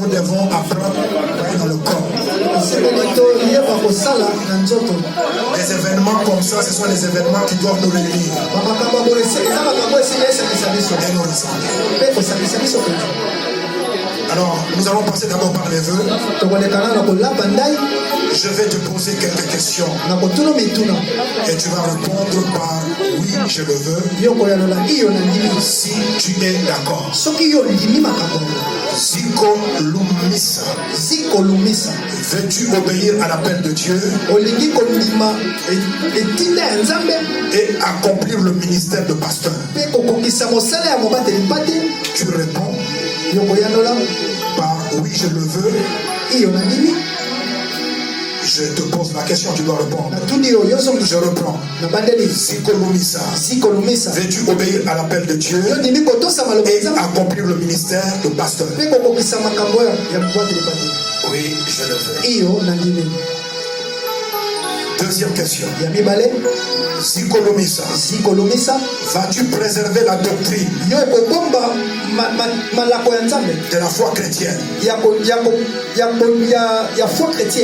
nous devons apprendre dans le corps. Les événements comme ça, ce sont les événements qui doivent nous réunir et nous rassembler. Alors, nous allons passer d'abord par les vœux. Je vais te poser quelques questions et tu vas répondre par oui, je le veux. Si tu es d'accord. Ziko Lumisa. Veux-tu obéir à l'appel de Dieu et accomplir le ministère de pasteur? Tu réponds par oui, je le veux. Je te pose la question, tu dois répondre. Je reprends. Ziko Lumisa. Veux-tu obéir à l'appel de Dieu et accomplir le ministère de pasteur? Oui, je le veux. Deuxième question. Ziko Lumisa. Vas-tu préserver la doctrine de la foi chrétienne?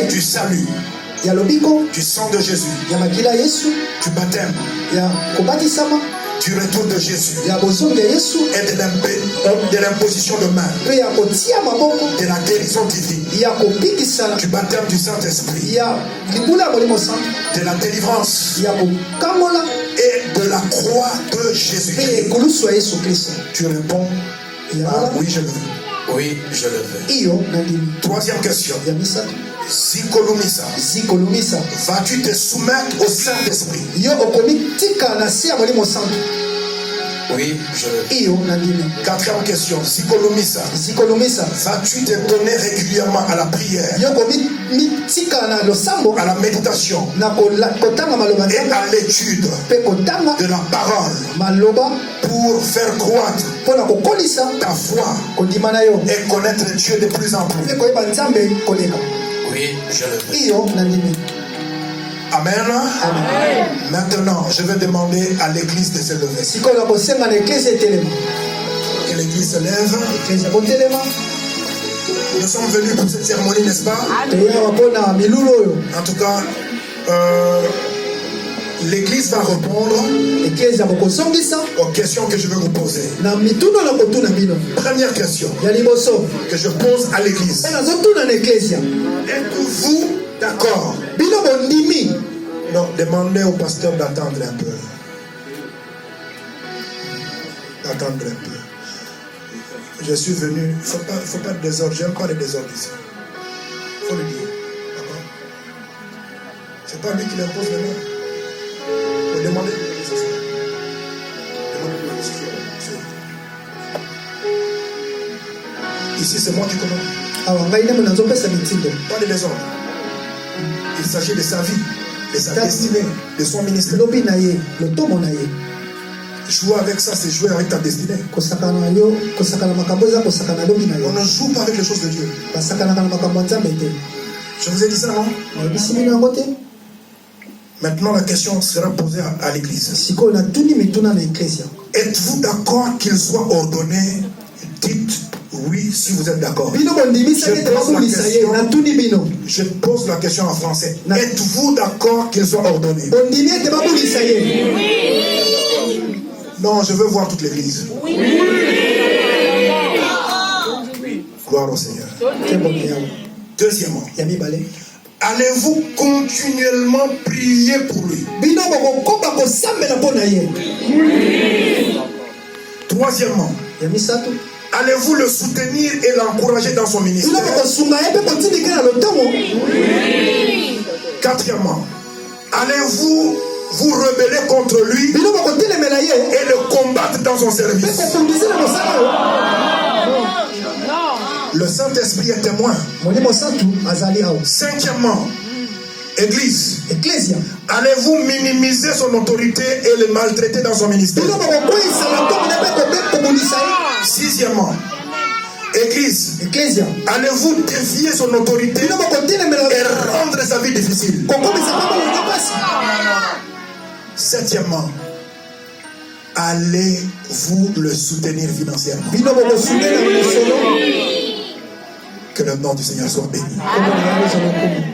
Du salut, du sang de Jésus, du baptême, du retour de Jésus et de l'imposition de main, de la guérison divine, du baptême du Saint-Esprit, de la délivrance et de la croix de Jésus. Tu réponds oui, je le veux. Oui, je le veux. Troisième question. Ziko Lumisa. Vas-tu te soumettre au Saint-Esprit? Oui, je le veux. Quatrième question. Ziko Lumisa. Vas-tu te donner régulièrement à la prière, à la méditation et à l'étude de la parole pour faire croître ta foi et connaître Dieu de plus en plus? Oui, je le veux. Amen. Maintenant, je vais demander à l'église de se lever. Que l'église se lève. Nous sommes venus pour cette cérémonie, n'est-ce pas? En tout cas, l'église va répondre aux questions que je vais vous poser. Première question que je pose à l'église. Êtes-vous d'accord? Non, demandez au pasteur d'attendre un peu. D'attendre un peu. Je suis venu. Il ne faut pas de désordre. J'aime pas les désordres ici. Il faut le dire. D'accord? C'est pas lui qui l'impose les mains. Vous demandez. Ici, c'est moi qui commande. Pas de désordre. Il s'agit de sa vie, de sa destinée, de son ministère. Jouer avec ça, c'est jouer avec ta destinée. On ne joue pas avec les choses de Dieu. Je vous ai dit ça, non? Maintenant, la question sera posée à l'église. Êtes-vous d'accord qu'il soit ordonné? Dites oui si vous êtes d'accord. Je pose la question en français. Êtes-vous d'accord qu'il soit ordonné? Non, je veux voir toute l'église. Gloire au Seigneur. Deuxièmement, allez-vous continuellement prier pour lui? Troisièmement, allez-vous le soutenir et l'encourager dans son ministère? Quatrièmement, allez-vous vous rebeller contre lui et le combattre dans son service? Le Saint-Esprit est témoin. Cinquièmement, Église, allez-vous minimiser son autorité et le maltraiter dans son ministère? Sixièmement, Église, allez-vous défier son autorité et rendre sa vie difficile? Septièmement, allez-vous le soutenir financièrement? Que le nom du Seigneur soit béni. Amen.